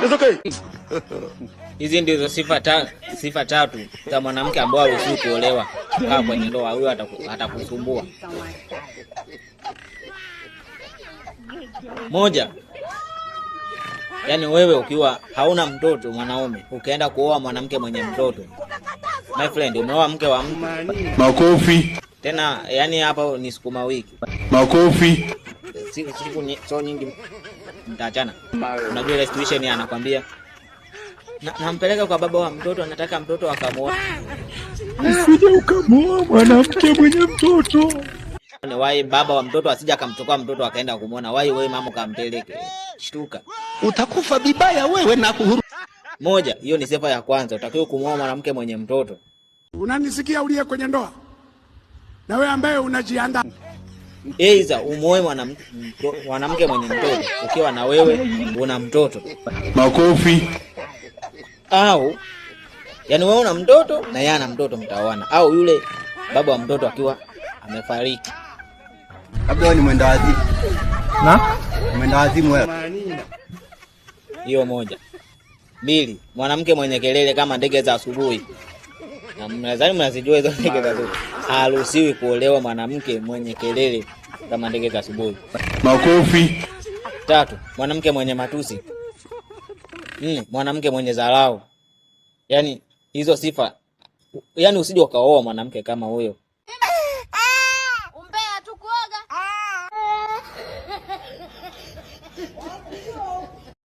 It's okay. Hizi ndizo sifa tatu za mwanamke ambao haruhusiwi kuolewa kaa kwenye ndoa. Huyo atakusumbua. Moja, yani wewe ukiwa hauna mtoto mwanaume ukaenda kuoa mwanamke mwenye mtoto, my friend, umeoa mke wa mtu. Makofi. Tena yani hapa ni sukuma wiki. Makofi. Siku so nyingi mtaachana. Unajua ile situation anakwambia nampeleka kwa baba wa mtoto, anataka mtoto akamuoa. Usije ukamuoa mwanamke mwenye mtoto. Ni wai baba wa mtoto asija akamchukua mtoto akaenda kumuona. Wai wewe mama kampeleke. Shtuka. Utakufa vibaya wewe na kuhuru. Moja, hiyo ni sifa ya kwanza. Utakiwa kumuoa mwanamke mwenye mtoto. Unanisikia uliye kwenye ndoa? Na wewe ambaye unajiandaa. Eiza umuoe mwanamke mwenye mtoto ukiwa na wewe una mtoto. Makofi. Au yani wewe una mtoto na yeye ana mtoto, mtaoana. Au yule baba wa mtoto akiwa amefariki. Labda ni mwenda wazimu. Na? Mwenda wazimu wewe. Hiyo moja. Mbili, mwanamke mwenye kelele kama ndege za asubuhi. Na mnadhani mnazijua hizo ndege za asubuhi. Haruhusiwi kuolewa mwanamke mwenye kelele kama ndege za asubuhi. Makofi. Tatu, mwanamke mwenye matusi. Nne, mwanamke mwenye dharau. Yani hizo sifa, yani usije ukaoa mwanamke kama huyo.